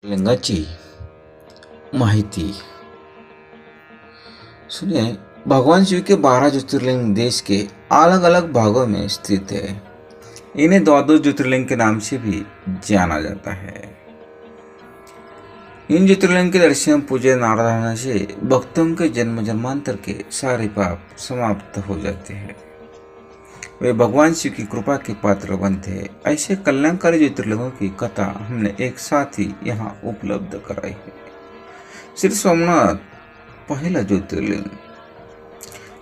लिंगाची माहिती सुनिए। भगवान शिव के 12 ज्योतिर्लिंग देश के अलग अलग भागों में स्थित है। इन्हें द्वादश ज्योतिर्लिंग के नाम से भी जाना जाता है। इन ज्योतिर्लिंग के दर्शन पूजन आराधना से भक्तों के जन्म जन्मांतर के सारे पाप समाप्त हो जाते हैं। वे भगवान शिव की कृपा के पात्र बनते हैं। ऐसे कल्याणकारी ज्योतिर्लिंगों की कथा हमने एक साथ ही यहाँ उपलब्ध कराई है। श्री सोमनाथ पहला ज्योतिर्लिंग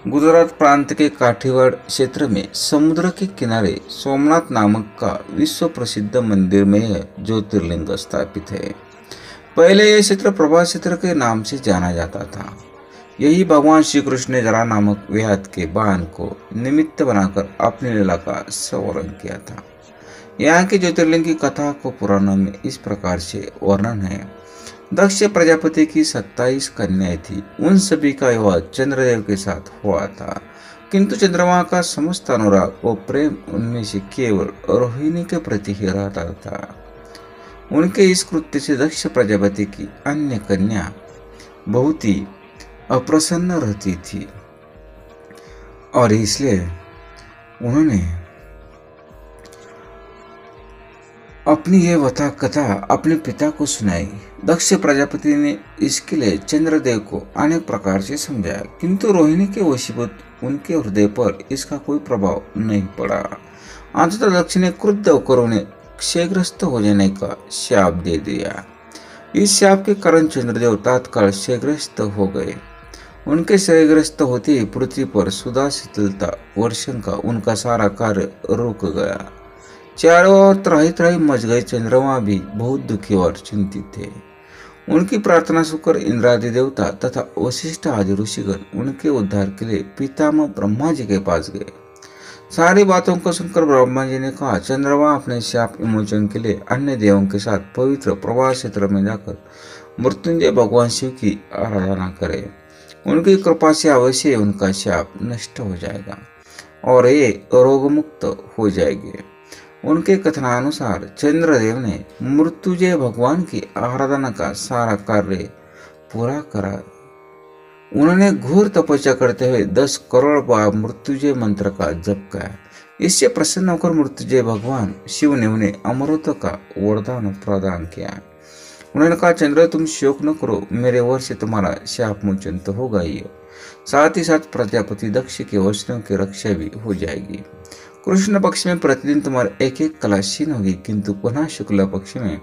गुजरात प्रांत के काठीवाड़ क्षेत्र में समुद्र के किनारे सोमनाथ नामक का विश्व प्रसिद्ध मंदिर में यह ज्योतिर्लिंग स्थापित है। पहले यह क्षेत्र प्रभास क्षेत्र के नाम से जाना जाता था। यही भगवान श्री कृष्ण ने जरा नामक व्याध के बाण को निमित्त बनाकर अपनी लीला का संवरण किया था। यहाँ के ज्योतिर्लिंग की कथा को पुराणों में इस प्रकार से वर्णन है। दक्ष प्रजापति की 27 कन्याएं थी। उन सभी का विवाह चंद्रदेव के साथ हुआ था, किंतु चंद्रमा का समस्त अनुराग और प्रेम उनमें से केवल रोहिणी के प्रति ही रहता था। उनके इस कृत्य से दक्ष प्रजापति की अन्य कन्या बहुत ही अप्रसन्न रहती थी और इसलिए उन्होंने अपनी यह कथा अपने पिता को सुनाई। दक्ष प्रजापति ने इसके लिए चंद्रदेव को अनेक प्रकार से समझाया, किंतु रोहिणी के वशीभूत उनके हृदय पर इसका कोई प्रभाव नहीं पड़ा। अंततः दक्ष ने क्रुद्ध होकर उन्हें क्षयग्रस्त हो जाने का शाप दे दिया। इस शाप के कारण चंद्रदेव तत्काल क्षयग्रस्त हो गए। उनके क्षयग्रस्त होते ही पृथ्वी पर सुधा शीतलता वर्षण का उनका सारा कार्य रुक गया। चारों ओर त्राही त्राही मच गए। चंद्रमा भी बहुत दुखी और चिंतित थे। उनकी प्रार्थना सुनकर इंद्रादि देवता तथा वशिष्ठ आदि ऋषिगण उनके उद्धार के लिए पितामह ब्रह्मा जी के पास गए। सारी बातों को सुनकर ब्रह्मा जी ने कहा, चंद्रमा अपने शाप विमोचन के लिए अन्य देवों के साथ पवित्र प्रभास क्षेत्र में जाकर मृत्युंजय भगवान शिव की आराधना करे। उनकी कृपा से अवश्य उनका शाप नष्ट हो जाएगा और ये रोग मुक्त हो जाएंगे। उनके कथनानुसार चंद्रदेव ने मृत्युंजय भगवान की आराधना का सारा कार्य पूरा करा। उन्होंने घोर तपस्या करते हुए 10 करोड़ बार मृत्युंजय मंत्र का जप किया। इससे प्रसन्न होकर मृत्युंजय भगवान शिव ने उन्हें अमृत का वरदान प्रदान किया। उन्होंने कहा, चंद्र तुम शोक न करो, मेरे वर से तुम्हारा शाप मोचन तो होगा ही, साथ ही साथ प्रजापति दक्ष के वस्त्रों की रक्षा भी हो जाएगी। कृष्ण पक्ष में प्रतिदिन तुम्हारी एक एक कला क्षीण होगी, किंतु पुनः शुक्ला पक्ष में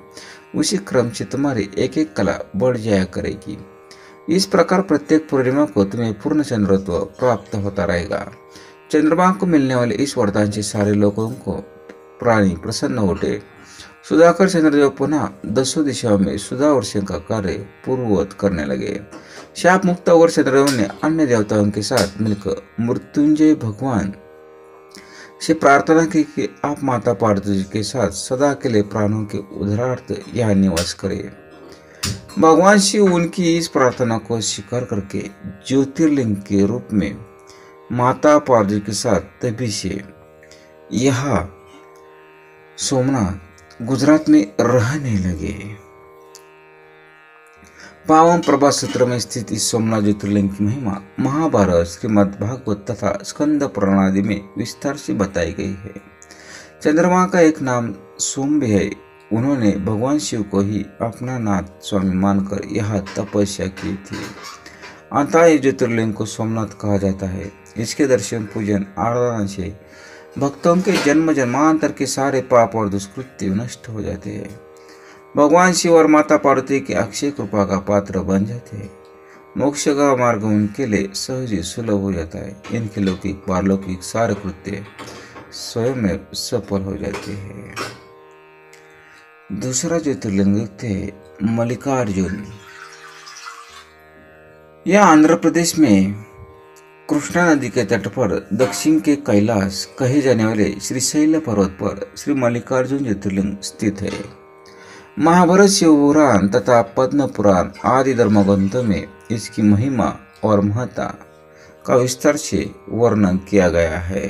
उसी क्रम से तुम्हारी एक एक कला बढ़ जाया करेगी। इस प्रकार प्रत्येक पूर्णिमा को तुम्हें पूर्ण चंद्रत्व प्राप्त होता रहेगा। चंद्रमा को मिलने वाले इस वरदान से सारे लोगों को प्राणी प्रसन्न होते। सुधाकर चंद्रदेव पुनः 10 दिशाओं में सुधा वर्षण का कार्य पूर्ववत करने लगे। शाप मुक्त होकर चंद्रदेव ने अन्य देवताओं के साथ मिलकर मृत्युंजय भगवान से प्रार्थना की कि आप माता पार्वती के साथ सदा के लिए प्राणों के उद्धारार्थ यहाँ निवास करें। भगवान शिव उनकी इस प्रार्थना को स्वीकार करके ज्योतिर्लिंग के रूप में माता पार्वती के साथ तभी से यह सोमनाथ गुजरात में रहने लगे। पावन प्रभास क्षेत्र में स्थित इस सोमनाथ ज्योतिर्लिंग की महिमा महाभारत, श्रीमद् भागवत तथा स्कंद पुराण आदि में विस्तार से बताई गई है। चंद्रमा का एक नाम सोम भी है। उन्होंने भगवान शिव को ही अपना नाथ स्वामी मानकर यह तपस्या की थी। अतः इस ज्योतिर्लिंग को सोमनाथ कहा जाता है। इसके दर्शन पूजन आराधना से भक्तों के जन्म जन्मांतर के सारे पाप और दुष्कृत्य नष्ट हो जाते हैं। भगवान शिव और माता पार्वती की अक्षय कृपा का पात्र बन जाते हैं। मोक्ष का मार्ग उनके लिए सहज ही सुलभ हो जाता है। इनके लौकिक पारलौकिक सारे कृत्य स्वयं में सफल हो जाते हैं। दूसरा ज्योतिर्लिंग थे मल्लिकार्जुन। यह आंध्र प्रदेश में कृष्णा नदी के तट पर दक्षिण के कैलाश कहे जाने वाले श्रीशैल पर्वत पर श्री मल्लिकार्जुन ज्योतिर्लिंग स्थित है। महाभारत, शिव पुराण तथा पद्म पुराण आदि धर्मग्रंथों में इसकी महिमा और महत्ता का विस्तार से वर्णन किया गया है।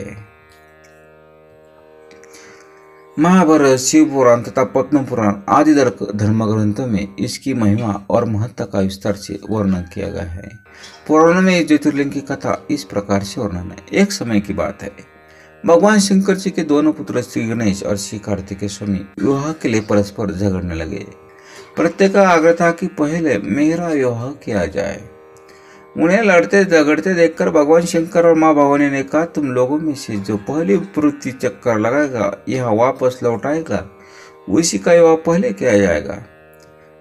महाभारत, शिव पुराण तथा पद्म पुराण आदि धर्म ग्रंथों में इसकी महिमा और महत्ता का विस्तार से वर्णन किया गया है। पुराणों में इस ज्योतिर्लिंग की कथा इस प्रकार से वर्णन है। एक समय की बात है, भगवान शंकर जी के दोनों पुत्र श्री गणेश और श्री कार्तिकेय स्वामी विवाह के लिए परस्पर झगड़ने लगे। प्रत्येक का आग्रह था कि पहले मेरा विवाह किया जाए। उन्हें लड़ते झगड़ते देखकर भगवान शंकर और माँ भवानी ने कहा, तुम लोगों में से जो पहली पृथ्वी चक्कर लगाएगा यह वापस लौट आएगा, उसी का विवाह पहले किया जाएगा।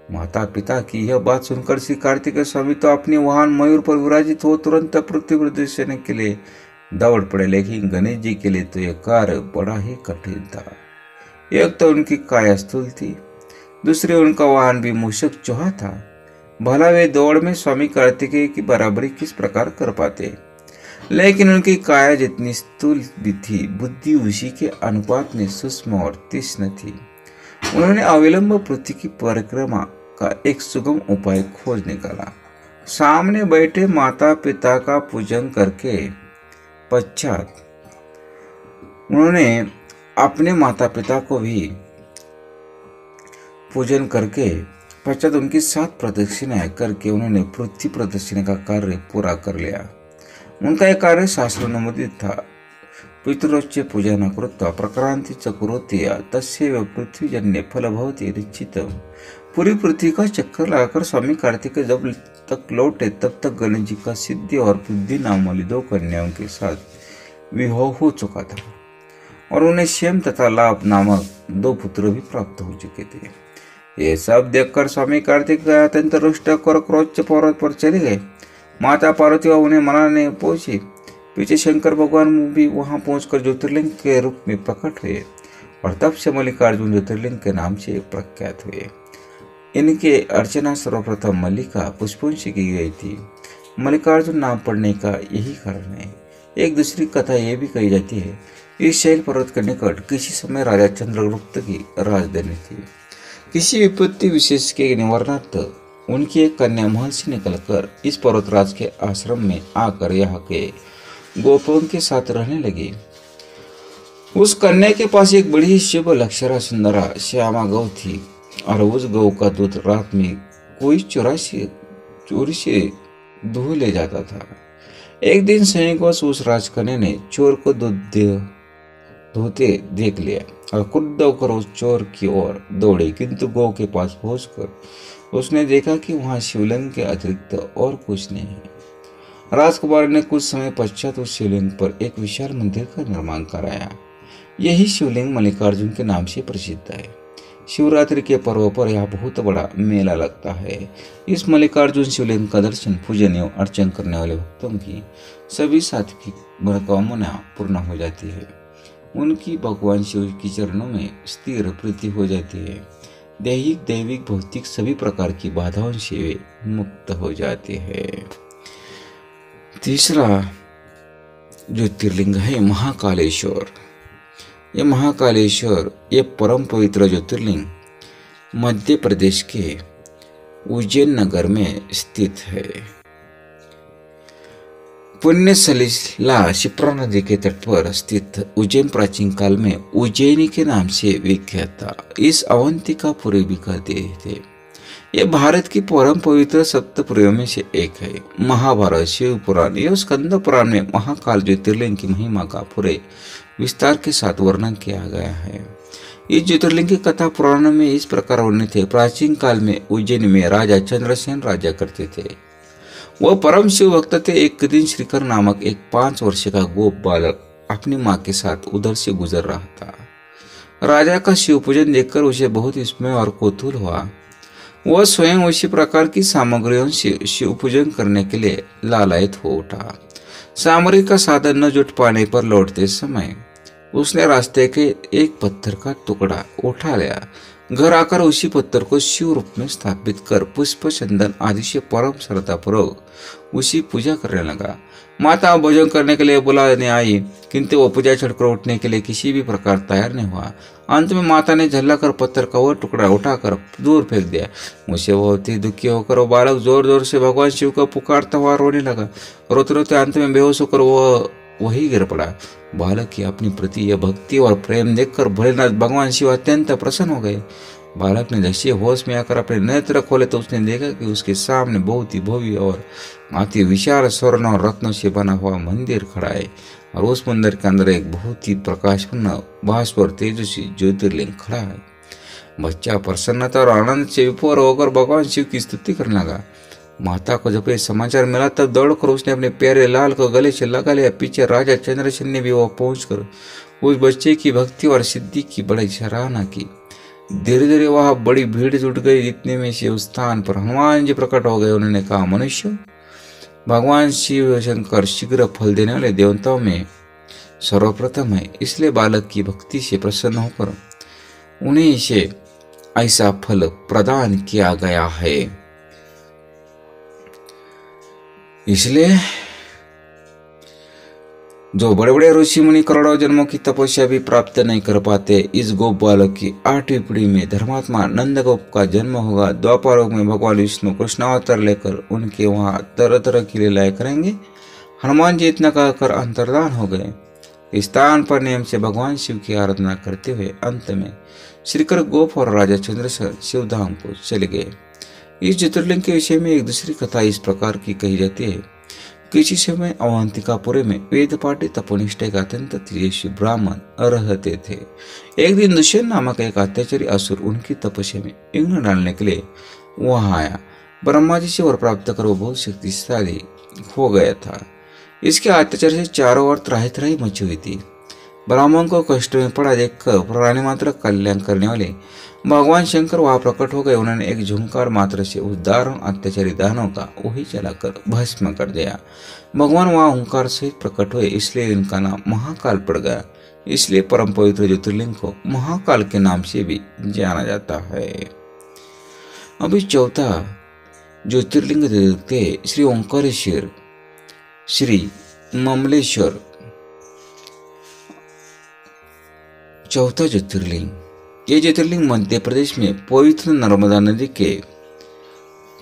माता पिता की यह बात सुनकर श्री कार्तिकेय स्वामी तो अपनी वाहन मयूर पर विराजित हो तुरंत पृथ्वी पर दर्शन के लिए दौड़ पड़े। लेकिन गणेश जी के लिए तो यह कार्य बड़ा ही कठिन था। एक तो उनकी काया स्थूल थी, दूसरे उनका वाहन भी मूषक चौहा था। भला वे दौड़ में स्वामी कार्तिकेय की बराबरी किस प्रकार कर पाते। लेकिन उनकी काया जितनी स्थूल भी थी, बुद्धि उसी के अनुपात में सूक्ष्म और तीक्ष्ण थी। उन्होंने अविलंब पृथ्वी की परिक्रमा का एक सुगम उपाय खोज निकाला। सामने बैठे माता पिता का पूजन करके पश्चात उन्होंने अपने माता पिता को भी पूजन करके पश्चात उनकी 7 प्रदक्षिणाएं करके उन्होंने पृथ्वी प्रदक्षिणा का कार्य पूरा कर लिया। उनका यह कार्य शास्त्रानुमोदित था। पितरोच्च पूजन कृत्वा प्रक्रांति च करोति तस्यैव पृथ्वीजन्य फल भवति निश्चितम्। पूरी पृथ्वी का चक्कर लगाकर स्वामी कार्तिकेय जब तक लौटे तब तक गणेश जी का सिद्धि और बुद्धि नाम वाली 2 कन्याओं के साथ विवाह हो चुका था और उन्हें श्यम तथा लाभ नामक 2 पुत्र भी प्राप्त हो चुके थे। ये सब देखकर स्वामी कार्तिकेय अत्यंत रुष्ट और क्रोध पर्वत पर चले गए। माता पार्वती उन्हें मनाने पहुंची। पीछे शंकर भगवान भी वहां पहुंचकर ज्योतिर्लिंग के रूप में प्रकट हुए और तब से मल्लिकार्जुन ज्योतिर्लिंग के नाम से प्रख्यात हुए। इनके अर्चना सर्वप्रथम मल्लिका पुष्पों से की गई थी। मल्लिकार्जुन नाम पड़ने का यही कारण है। एक दूसरी कथा यह भी कही जाती है, इस शैल पर्वत के निकट किसी समय राजा चंद्रगुप्त की राजधानी थी। किसी विपत्ति विशेष के निवारणार्थ उनकी एक कन्या महल से निकलकर इस पर्वतराज के आश्रम में आकर यहाँ के गोपों के साथ रहने लगी। उस कन्या के पास एक बड़ी शुभ लक्षणा सुंदरा श्यामा गौ थी और उस गौ का दूध रात में कोई चोरी से दूह ले जाता था। एक दिन संयोगवश उस राजकन्या ने चोर को दूध धोते देख लिया और क्रुद्ध होकर उस चोर की ओर दौड़ी, किंतु गौ के पास पहुंचकर उसने देखा कि वहां शिवलिंग के अतिरिक्त और कुछ नहीं है। राजकुमार ने कुछ समय पश्चात उस शिवलिंग पर एक विशाल मंदिर का निर्माण कराया। यही शिवलिंग मल्लिकार्जुन के नाम से प्रसिद्ध है। शिवरात्रि के पर्व पर यहाँ बहुत बड़ा मेला लगता है। इस मल्लिकार्जुन शिवलिंग का दर्शन, पूजन एवं अर्चन करने वाले भक्तों की सभी सात्विक मनोकामना पूर्ण हो जाती है। उनकी भगवान शिव के चरणों में स्थिर प्रीति हो जाती है। दैहिक, दैविक, भौतिक सभी प्रकार की बाधाओं से वे मुक्त हो जाते हैं। तीसरा ज्योतिर्लिंग है महाकालेश्वर। ये महाकालेश्वर ये परम पवित्र ज्योतिर्लिंग मध्य प्रदेश के उज्जैन नगर में स्थित है। पुण्य सलिला शिप्रा नदी के तट पर स्थित उज्जैन प्राचीन काल में उज्जैनी के नाम से विख्यात था। इस अवंतिका पुरी भी कहते थे। यह भारत की परम पवित्र सप्तपुरियों में से एक है। महाभारत, शिव पुराण एवं स्कंद पुराण में महाकाल ज्योतिर्लिंग की महिमा का पूरे विस्तार के साथ वर्णन किया गया है। इस ज्योतिर्लिंग की कथा पुराणों में इस प्रकार वर्णित है। प्राचीन काल में उज्जैन में राजा चंद्रसेन राज्य करते थे। वह परम शिव भक्त थे। एक दिन श्रीकर नामक एक 5 वर्ष का गोप बालक अपनी माँ के साथ उधर से गुजर रहा था। राजा का शिव पूजन देखकर उसे बहुत विस्मय और कौतूहल हुआ। वह स्वयं उसी प्रकार की सामग्रियों से शिव पूजन करने के लिए लालायित हो उठा। सामग्री का साधन न जुट पाने पर लौटते समय उसने रास्ते के एक पत्थर का टुकड़ा उठा लिया। घर आकर उसी पत्थर को शिव रूप में स्थापित कर पुष्प, चंदन आदि से परम श्रद्धापूर्वक उसी पूजा करने लगा। माता भोजन करने के लिए बुलाने आई, किंतु वो पूजा छोड़कर उठने के लिए किसी भी प्रकार तैयार नहीं हुआ। अंत में माता ने झल्ला कर पत्थर का वह टुकड़ा उठाकर दूर फेंक दिया। मुझे बहुत ही दुखी होकर वो बालक जोर जोर से भगवान शिव को पुकारता हुआ रोने लगा। रोते रोते अंत में बेहोश होकर वह वही गिर पड़ा। बालक की अपनी प्रति यह भक्ति और प्रेम देखकर भोलेनाथ भगवान शिव अत्यंत प्रसन्न हो गए। बालक ने जैसे होश में आकर अपने नेत्र खोले तो उसने देखा कि उसके सामने बहुत ही भव्य और अति विशाल स्वर्ण और रत्नों से बना हुआ मंदिर खड़ा है, और उस मंदिर के अंदर एक बहुत ही प्रकाशपूर्ण भास्वर और तेजस्वी ज्योतिर्लिंग खड़ा है। बच्चा प्रसन्नता और आनंद से विभोर होकर भगवान शिव की स्तुति करने लगा। माता को जब ये समाचार मिला तब दौड़कर उसने अपने प्यारे लाल को गले से लगा लिया। पीछे राजा चंद्रसेन ने भी वह पहुंचकर उस बच्चे की भक्ति और सिद्धि की बड़ी सराहना की। धीरे धीरे वहां बड़ी भीड़ जुट गई। इतने में से उस स्थान पर हनुमान जी प्रकट हो गए। उन्होंने कहा, मनुष्य, भगवान शिव शंकर शीघ्र फल देने वाले देवताओं में सर्वप्रथम है, इसलिए बालक की भक्ति से प्रसन्न होकर उन्हें इसे ऐसा फल प्रदान किया गया है। इसलिए जो बड़े बड़े ऋषि मुनि करोड़ों जन्मों की तपस्या भी प्राप्त नहीं कर पाते, इस गोप बालक की 8वीं पीढ़ी में धर्मात्मा नंदगोप का जन्म होगा। द्वापर युग में भगवान विष्णु कृष्णावतार लेकर उनके वहां तरह तरह की लीलाएं करेंगे। हनुमान जी इतना कहकर अंतर्धान हो गए। इस स्थान पर नियम से भगवान शिव की आराधना करते हुए अंत में श्रीकर गोप और राजा चंद्रसेन शिवधाम को चले गए। इस ज्योतिर्लिंग के विषय में एक दूसरी कथा इस प्रकार की कही जाती है। किसी समय अवंतिकापुरी में वेद पाठी तपोनिष्ठा के अत्यंत तेजस्वी ब्राह्मण रहते थे। एक दिन दुष्यंत नामक एक अत्याचारी असुर उनकी तपस्या में विघ्न डालने के लिए वहां आया। ब्रह्मा जी से वर प्राप्त कर वो बहुत शक्तिशाली हो गया था। इसके अत्याचार से चारों ओर त्राही त्राही मची हुई थी। ब्राह्मण को कष्ट में पड़ा देखकर प्राणी मात्र कल्याण करने वाले भगवान शंकर वहां प्रकट हो गए। उन्होंने एक झुंकार मात्र से उस दारुण अत्याचारी दानव का वही चलाकर भस्म कर दिया। भगवान वहां ओंकार सहित प्रकट हुए, इसलिए इनका नाम महाकाल पड़ गया। इसलिए परम पवित्र ज्योतिर्लिंग को महाकाल के नाम से भी जाना जाता है। अभी चौथा ज्योतिर्लिंग देखते श्री ओंकारेश्वर, श्री ममलेश्वर। चौथा ज्योतिर्लिंग, ये ज्योतिर्लिंग मध्य प्रदेश में पवित्र नर्मदा नदी के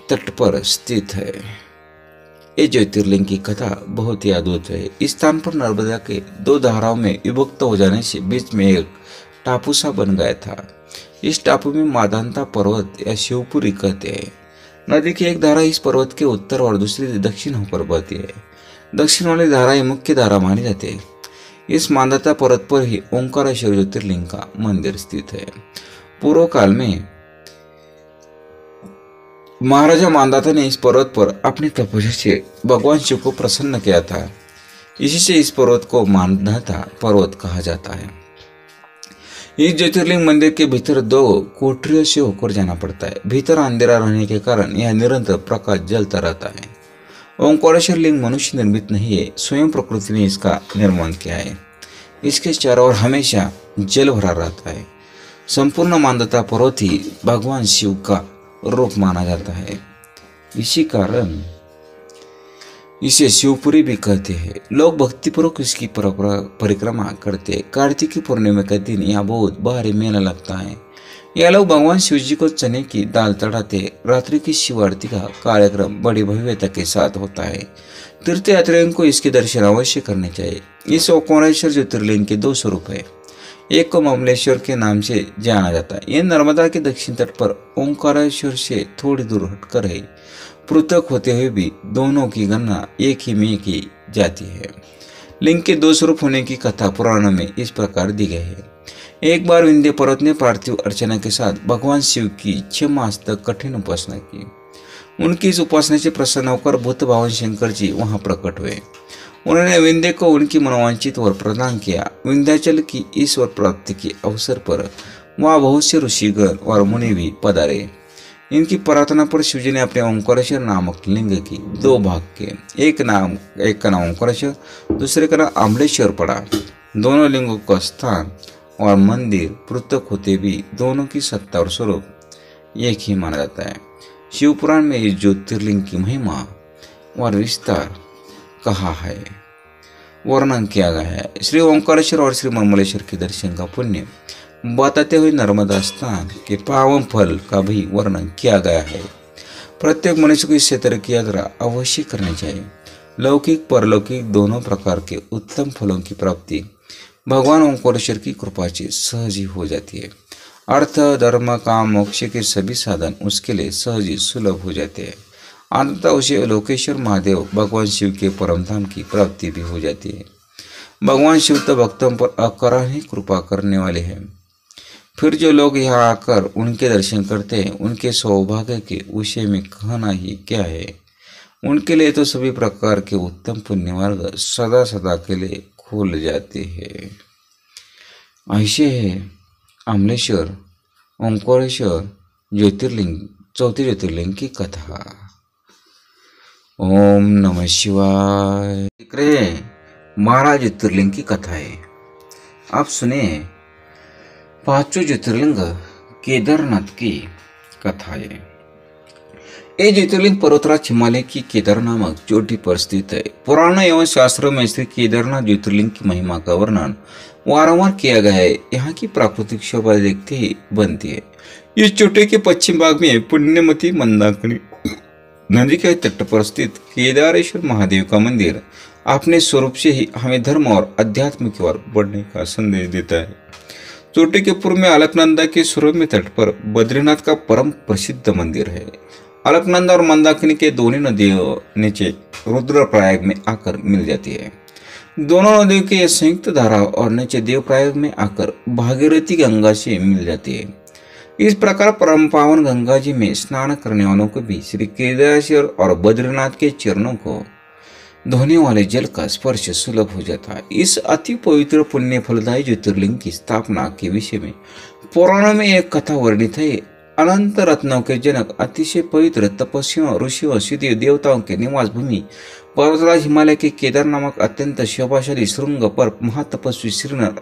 तट पर स्थित है। ये ज्योतिर्लिंग की कथा बहुत ही अद्भुत है। इस स्थान पर नर्मदा के 2 धाराओं में विभक्त हो जाने से बीच में एक टापू सा बन गया था। इस टापू में मादांता पर्वत या शिवपुरी कहते हैं। नदी की एक धारा इस पर्वत के उत्तर और दूसरी दक्षिण होकर बहती है। दक्षिण वाली धारा ही मुख्य धारा मानी जाती है। इस मांधाता पर्वत पर ही ओंकारेश्वर ज्योतिर्लिंग का मंदिर स्थित है। पूर्व काल में महाराजा मांधाता ने इस पर्वत पर अपनी तपस्या से भगवान शिव को प्रसन्न किया था। इसी से इस पर्वत को मांधाता पर्वत कहा जाता है। इस ज्योतिर्लिंग मंदिर के भीतर 2 कोठरियों से होकर जाना पड़ता है। भीतर अंधेरा रहने के कारण यह निरंतर प्रकाश जलता रहता है। ओंकारेश्वर लिंग मनुष्य निर्मित नहीं है, स्वयं प्रकृति ने इसका निर्माण किया है। इसके चारों ओर हमेशा जल भरा रहता है। संपूर्ण मांधाता पर्वत ही भगवान शिव का रूप माना जाता है। इसी कारण इसे शिवपुरी भी कहते हैं। लोग भक्तिपूर्वक इसकी परिक्रमा करते हैं। कार्तिकी पूर्णिमा के दिन यहाँ बहुत भारी मेला लगता है। यह लोग भगवान शिव जी को चने की दाल चढ़ाते। रात्रि की शिव आरती का कार्यक्रम बड़ी भव्यता के साथ होता है। तीर्थयात्रियों को इसके दर्शन अवश्य करने चाहिए। इस ओंकारेश्वर ज्योतिर्लिंग के 2 स्वरूप है। एक को ममलेश्वर के नाम से जाना जाता है। यह नर्मदा के दक्षिण तट पर ओंकारेश्वर से थोड़ी दूर हटकर है। पृथक होते हुए भी दोनों की गणना एक ही में की जाती है। लिंग के 2 स्वरूप होने की कथा पुराणों में इस प्रकार दी गई है। एक बार विंध्य पर्वत ने पार्थिव अर्चना के साथ भगवान शिव की 6 मास तक कठिन उपासना की। उनकी इस उपासना से प्रसन्न होकर भूत भगवान शंकर जी वहां प्रकट हुए। उन्होंने विंध्य को उनकी मनोवांछित वर प्रदान किया। विंध्याचल की इस वर प्राप्ति के अवसर पर वहां बहुत से ऋषिगण और मुनि भी पधारे। इनकी प्रार्थना पर शिवजी ने अपने ओंकारेश्वर नामक लिंग की 2 भाग किए। एक का नाम ओंकारेश्वर, दूसरे का नाम अमलेश्वर पड़ा। दोनों लिंगों का स्थान और मंदिर पृथक होते भी दोनों की सत्ता और स्वरूप एक ही माना जाता है। शिव पुराण में इस ज्योतिर्लिंग की महिमा और विस्तार कहा है, वर्णन किया गया है। श्री ओंकारेश्वर और श्री ममलेश्वर के दर्शन का पुण्य बताते हुए नर्मदा स्थान के पावन फल का भी वर्णन किया गया है। प्रत्येक मनुष्य को इस क्षेत्र की यात्रा अवश्य करनी चाहिए। लौकिक परलौकिक दोनों प्रकार के उत्तम फलों की प्राप्ति भगवान ओंकारेश्वर की कृपा से सहज ही हो जाती है। अर्थ धर्म काम मोक्ष के सभी साधन उसके लिए सहज ही सुलभ हो जाते हैं। अंततः उसे लोकेश्वर महादेव भगवान शिव के परम धाम की प्राप्ति भी हो जाती है। भगवान शिव तो भक्तों पर अकरानी कृपा करने वाले हैं। फिर जो लोग यहाँ आकर उनके दर्शन करते हैं उनके सौभाग्य के विषय में कहना ही क्या है। उनके लिए तो सभी प्रकार के उत्तम पुण्य मार्ग सदा सदा के लिए खुल जाते हैं। ऐसे है अमलेश्वर ओंकारेश्वर ज्योतिर्लिंग चौथे ज्योतिर्लिंग की कथा। ओम नमः शिवाय। देख रहे हैं 12 ज्योतिर्लिंग की कथा है। आप सुने पांचों ज्योतिर्लिंग केदारनाथ की कथा है। ये ज्योतिर्लिंग पर्वतराज हिमालय की केदार नामक चोटी पर स्थित है। पुराण एवं शास्त्रों में श्री केदारनाथ ज्योतिर्लिंग की महिमा का वर्णन वारंवार किया गया है। यहाँ की प्राकृतिक शोभा देखते ही बनती है। इस चोटी के पश्चिम भाग में पुण्यमती मंदाकिनी नदी के तट पर स्थित केदारेश्वर महादेव का मंदिर अपने स्वरूप से ही हमें धर्म और अध्यात्म की ओर बढ़ने का संदेश देता है। चोटी के पूर्व में अलकनंदा के सूर्य तट पर बद्रीनाथ का परम प्रसिद्ध मंदिर है। अलकनंदा और मंदाकिनी के दोनों नदियों नीचे रुद्रप्रयाग में आकर मिल जाती है। दोनों नदियों के संयुक्त धारा और नीचे देवप्रयाग में आकर भागीरथी गंगा से मिल जाती है। इस प्रकार परम पावन गंगा जी में स्नान करने वालों को भी श्री केदारेश्वर और बद्रीनाथ के चरणों को धोने वाले जल का स्पर्श सुलभ हो जाता है। इस अति पवित्र पुण्य फलदायी ज्योतिर्लिंग की स्थापना के विषय में पुराणों में एक कथा वर्णित है। अनंत रत्नों के जनक अतिशय पवित्र तपस्वियों ऋषियों सिद्धि देवताओं के निवास भूमि पर्वतराज हिमालय के केदार नामक अत्यंत शोभाशाली श्रृंग पर महातपस्वी श्रीनर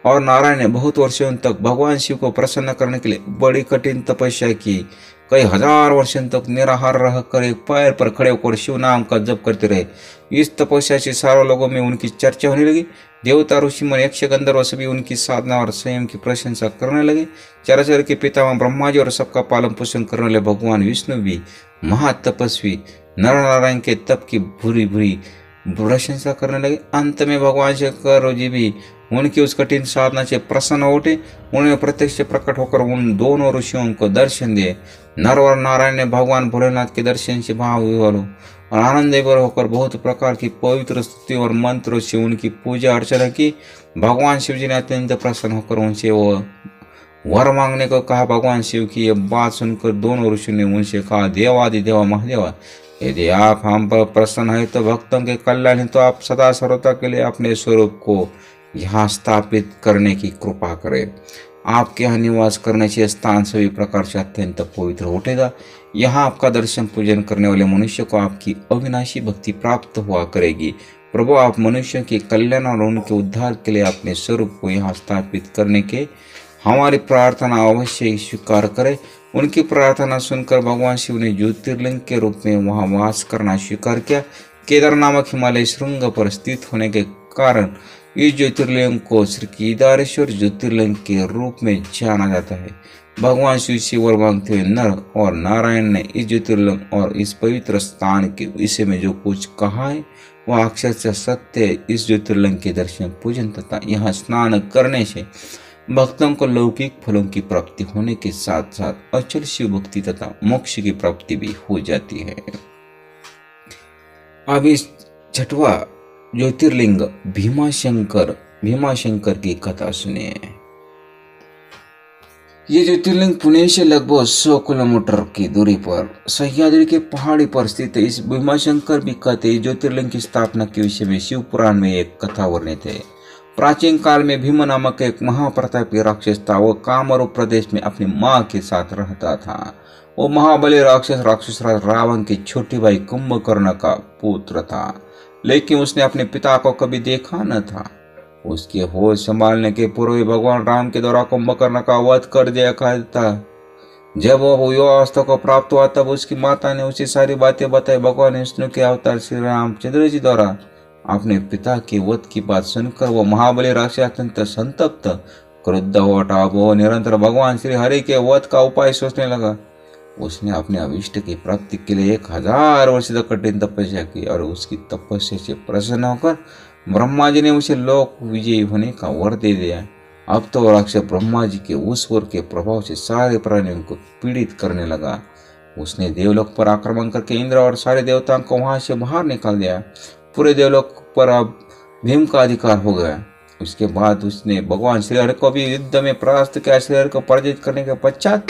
और नारायण ने बहुत वर्षों तक भगवान शिव को प्रसन्न करने के लिए बड़ी कठिन तपस्या की। कई हजार वर्षों तक निराहार रहकर एक पैर पर खड़े होकर शिव नाम का जप करते रहे। इस तपस्या से सारे लोगों में उनकी चर्चा होने लगी। देवता ऋषि मुनि यक्ष गंधर्व सभी उनकी साधना और संयम की प्रशंसा करने लगे। चराचर के पितामह ब्रह्मा जी और सबका पालन पोषण करने वाले भगवान विष्णु भी महातपस्वी नर नारायण के तप की भूरी भूरी प्रशंसा करने लगे। अंत में भगवान शंकर जी भी उनकी उस कठिन साधना से प्रसन्न हो उठे। उन्होंने प्रत्यक्ष प्रकट होकर उन दोनों ऋषियों को दर्शन दिए। नर और नारायण ने भगवान भोलेनाथ के दर्शन से भाव विह्वल और आनंद होकर बहुत प्रकार की पवित्र स्तुति और मंत्रों से उनकी पूजा अर्चना की। भगवान शिव जी ने अत्यंत प्रसन्न होकर उनसे वो वर मांगने को कहा। भगवान शिव की यह बात सुनकर दोनों ऋषियों ने उनसे कहा, देवादिदेव महादेवा, यदि आप हम पर प्रसन्न है तो भक्तों के कल्याण हेतु आप सदा सर्वदा के लिए अपने स्वरूप को यहाँ स्थापित करने की कृपा करें। आपके यहाँ निवास करने से स्थान सभी प्रकार से अत्यंत पवित्र उठेगा। यहाँ आपका दर्शन पूजन करने वाले मनुष्य को आपकी अविनाशी भक्ति प्राप्त हुआ करेगी। प्रभु, आप मनुष्यों के कल्याण और उनके उद्धार के लिए अपने स्वरूप को यहाँ स्थापित करने के हमारी प्रार्थना अवश्य ही स्वीकार करें। उनकी प्रार्थना सुनकर भगवान शिव ने ज्योतिर्लिंग के रूप में वहां वास करना स्वीकार किया। केदार नामक हिमालय श्रृंग पर स्थित होने के कारण इस ज्योतिर्लिंग को श्री केदारेश्वर ज्योतिर्लिंग के रूप में जाना जाता है। भगवान शिव से वर मांगते हुए नर और नारायण ने इस ज्योतिर्लिंग और इस पवित्र स्थान के विषय में जो कुछ कहा है वह अक्षरशः सत्य है। इस ज्योतिर्लिंग के दर्शन पूजन तथा यहाँ स्नान करने से भक्तों को लौकिक फलों की प्राप्ति होने के साथ साथ अचल शिव भक्ति तथा मोक्ष की प्राप्ति भी हो जाती है। अब इस छठवां ज्योतिर्लिंग भीमाशंकर की कथा सुनिए। ये ज्योतिर्लिंग पुणे से लगभग 100 किलोमीटर की दूरी पर सह्याद्री के पहाड़ी पर स्थित है। इस भीमाशंकर भी कहते ज्योतिर्लिंग की स्थापना के विषय में शिव पुराण में एक कथा वर्णित है। प्राचीन काल में भीम नामक एक महाप्रतापी राक्षस था। वो कामरूप प्रदेश में अपनी माँ के साथ रहता था। वो महाबली राक्षस रावण के छोटे भाई कुंभकर्ण का पुत्र था, लेकिन उसने अपने पिता को कभी देखा न था। उसके होश संभालने के पूर्व ही भगवान राम के द्वारा कुंभकर्ण का वध कर दिया था। जब वो युवावस्था को प्राप्त हुआ तब उसकी माता ने उसे सारी बातें बताई। भगवान विष्णु के अवतार श्री रामचंद्र जी द्वारा अपने पिता के वध की बात सुनकर वो महाबली राक्षस अत्यंत संतप्त क्रुद्ध हो उठा। वो निरंतर भगवान श्री हरि के वध का उपाय सोचने लगा। उसने अपने अभिष्ट की प्राप्ति के लिए 1000 वर्ष तक कठिन तपस्या की और उसकी तपस्या से प्रसन्न होकर ब्रह्मा जी ने उसे लोक विजयी होने का वर दे दिया। अब तो राक्षस ब्रह्मा जी के उस वर के प्रभाव से सारे प्राणियों को पीड़ित करने लगा। उसने देवलोक पर आक्रमण करके इंद्र और सारे देवताओं को वहां से बाहर निकाल दिया। पूरे देवलोक पर अब भीम का अधिकार हो गया। उसके बाद उसने भगवान श्रीहरि को भी युद्ध में परास्त किया। श्रीहरि को पराजित करने के पश्चात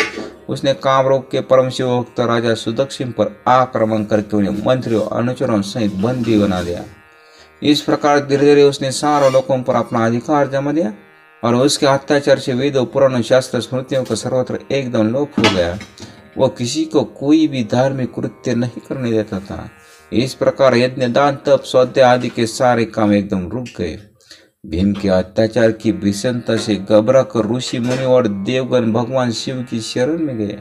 उसने कामरूप के परम शिवभक्त राजा सुदक्षिण पर आक्रमण करके उन्हें मंत्रियों अनुचरों सहित बंदी बना दिया। इस प्रकार धीरे धीरे उसने सारे लोकों पर अपना अधिकार जमा दिया और उसके अत्याचार से वेदों पुराणों शास्त्र स्मृतियों का सर्वत्र एकदम लोप हो गया। वह किसी को कोई भी धार्मिक कृत्य नहीं करने देता था। इस प्रकार यज्ञ दान तप स्वाध्याय आदि के सारे काम एकदम रुक गए। भीम के अत्याचार की भीषणता से घबरा कर ऋषि मुनि और देवगण भगवान शिव की शरण में गए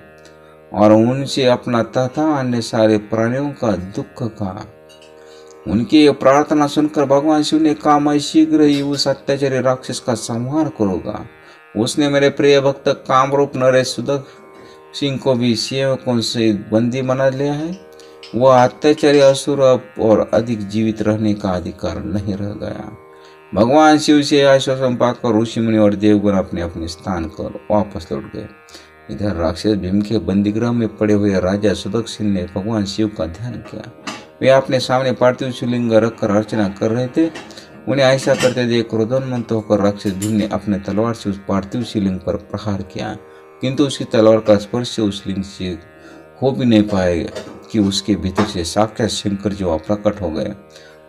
और उनसे अपना तथा अन्य सारे प्राणियों का दुख कहा। उनकी प्रार्थना सुनकर भगवान शिव ने कहा, मैं शीघ्र ही उस अत्याचारी राक्षस का संहार करूंगा। उसने मेरे प्रिय भक्त कामरूप नरेश सुदक्षिण को भी सेवकों से बंदी बना लिया है। वह अत्याचारी असुर अब और अधिक जीवित रहने का अधिकार नहीं रह गया। भगवान शिव से आश्वासन पाकर ऋषि मुनि और देवगण अपने अपने स्थान पर वापस लौट गए। इधर राक्षस भीम के बंदीगृह में पड़े हुए राजा सुदक्षिण ने भगवान शिव का ध्यान किया। वे अपने सामने पार्थिव शिवलिंग रखकर अर्चना कर रहे थे। उन्हें ऐसा करते देख क्रोधोन्मत्त होकर राक्षस भीम ने अपने तलवार से उस पार्थिव शिवलिंग पर प्रहार किया, किंतु उसकी तलवार का स्पर्श उस लिंग से हो भी नहीं पाएगा कि उसके भीतर से साक्षात शंकर जी प्रकट हो गए।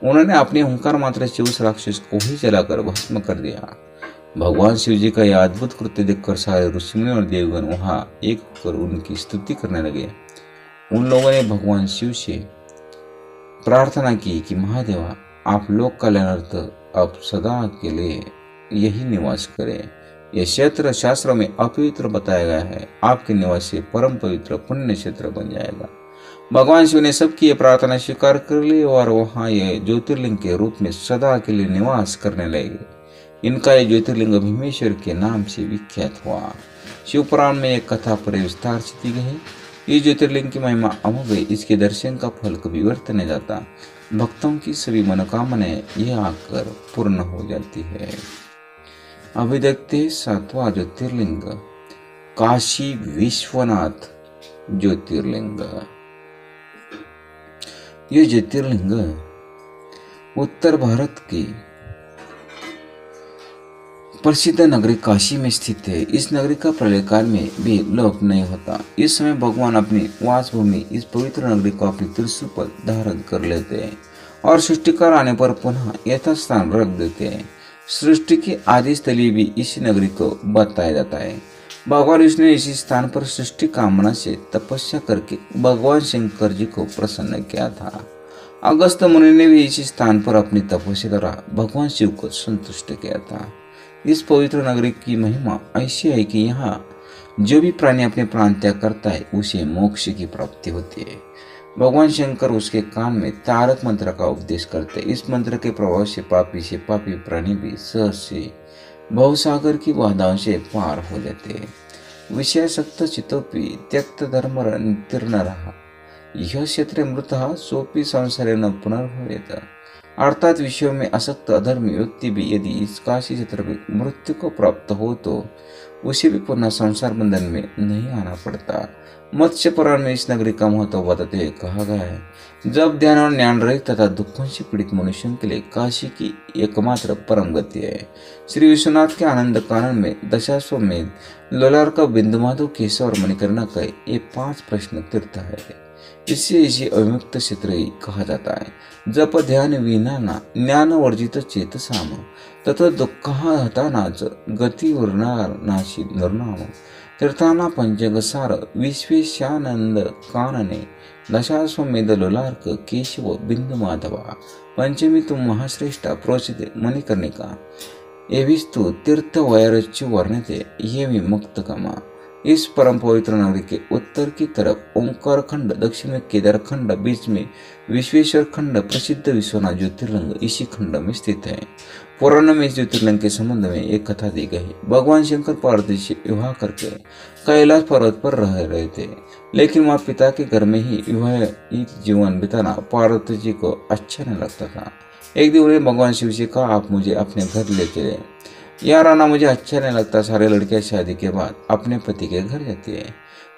उन्होंने अपने हुंकार मात्र से उस राक्षस को ही जलाकर भस्म कर दिया। भगवान शिव जी का यह अद्भुत कृत्य देखकर सारे ऋषिमुनि और देवगण वहां एक होकर उनकी स्तुति करने लगे। उन लोगों ने भगवान शिव से प्रार्थना की कि महादेवा, आप लोक कल्याणार्थ अब सदा के लिए यही निवास करें। यह क्षेत्र शास्त्रों में अपवित्र बताया गया है, आपके निवास से परम पवित्र पुण्य क्षेत्र बन जाएगा। भगवान शिव ने सबकी ये प्रार्थना स्वीकार कर ली और वहां ये ज्योतिर्लिंग के रूप में सदा के लिए निवास करने लगे। इनका ये ज्योतिर्लिंग भीमेश्वर के नाम से विख्यात हुआ। शिव पुराण में एक कथा पर विस्तार से दी गई है। ये ज्योतिर्लिंग की महिमा अमोघ है, इसके दर्शन का फल कभी व्यर्थ नहीं जाता। भक्तों की सभी मनोकामनाएं ये आकर पूर्ण हो जाती है। अभी देखते हैं 7वां ज्योतिर्लिंग, काशी विश्वनाथ ज्योतिर्लिंग। यह ज्योतिर्लिंग उत्तर भारत की प्रसिद्ध नगरी काशी में स्थित है। इस नगरी का प्रलय काल में भी लोप नहीं होता। इस समय भगवान अपनी वासभूमि इस पवित्र नगरी को अपनी त्रिशूल पर धारण कर लेते हैं और सृष्टिकार आने पर पुनः यथास्थान रख देते हैं। सृष्टि की आदि स्थली भी इसी नगरी को बताया जाता है। भगवान विष्णु ने इसी स्थान पर सृष्टि कामना से तपस्या करके भगवान शंकर जी को प्रसन्न किया था। अगस्त्य मुनि ने भी इसी स्थान पर अपनी तपस्या द्वारा भगवान शिव को संतुष्ट किया था। इस पवित्र नगरी की महिमा ऐसी है कि यहाँ जो भी प्राणी अपने प्राण त्याग करता है उसे मोक्ष की प्राप्ति होती है। भगवान शंकर उसके कान में तारक मंत्र का उपदेश करते। इस मंत्र के प्रभाव से पापी प्राणी भी सहज से भवसागर की बाधाओं से पार हो जाते हैं। विषयासक्त चितोपि त्यक्त धर्म तीर्ण रहा, यह क्षेत्र मृत सोपी संसारे न पुनर्भवेत। अर्थात विषयों में आसक्त अधर्मी व्यक्ति भी यदि इस काशी क्षेत्र में मृत्यु को प्राप्त हो तो उसे भी पुनः संसार बंधन में नहीं आना पड़ता। मत्स्य पुराण में इस नगरी का महत्व बताते हुए कहा गया है, जब ध्यान और ज्ञान रहित तथा दुखों से पीड़ित मनुष्यों के लिए काशी की एकमात्र परम गति है। श्री विश्वनाथ के आनंद कानन में दशाश्वमेध, लोलार का बिंदुमाधव, केशव और मणिकर्णा का ये 5 प्रश्न तीर्थ है। इसे अविमुक्त क्षेत्र ही कहा जाता है। जप ध्यान विना ज्ञान वर्जित चेतसाम तथा दुःखा हतानाच गती वर्णानाशी निर्नाम तीर्थाना पंचगसार विश्वेशानंद कानने दशाश्वमेध लोलार्क केशव बिंदु माधवा पंचमी तुम महाश्रेष्ठा प्रोचित मणिकर्णिका एविस्तु तीर्थ वैरच्यु वर्णते ये विमुक्त कमा इस परम पवित्र नगरी के उत्तर की तरफ ओंकार खंड, दक्षिण में केदार खंड, बीच में विश्वेश्वर खंड, प्रसिद्ध विश्वनाथ ज्योतिर्लिंग इसी खंड में स्थित है। पुराणों में इस ज्योतिर्लिंग के संबंध में एक कथा दी गई। भगवान शंकर पार्वती से विवाह करके कैलाश पर्वत पर रह रहे थे, लेकिन वहाँ पिता के घर में ही विवाहित जीवन बिताना पार्वती जी को अच्छा नहीं लगता था। एक दिन उन्हें भगवान शिव से कहा, आप मुझे अपने घर ले चले। यार आना मुझे अच्छा नहीं लगता, सारे लड़कियां शादी के बाद अपने पति के घर जाती है,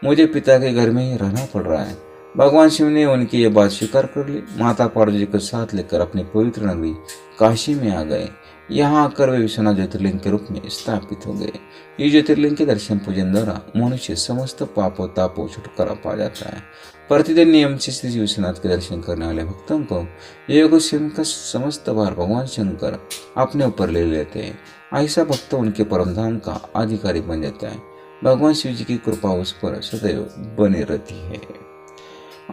मुझे पिता के घर में ही रहना पड़ रहा है। भगवान शिव ने उनकी यह बात स्वीकार कर ली। माता पार्वती को साथ लेकर अपनी पवित्र नगरी काशी में आ गए। यहाँ आकर वे विश्वनाथ ज्योतिर्लिंग के रूप में स्थापित हो गए। इस ज्योतिर्लिंग के दर्शन पूजन द्वारा मनुष्य समस्त पापों तापों छुटकारा पा जाता है। प्रतिदिन नियम से श्री विश्वनाथ के दर्शन करने वाले भक्तों को योग सिंह का समस्त भार भगवान शंकर अपने ऊपर ले लेते हैं। ऐसा भक्त उनके परम धाम का अधिकारी बन जाता है। भगवान शिव जी की कृपा उस पर सदैव बनी रहती है।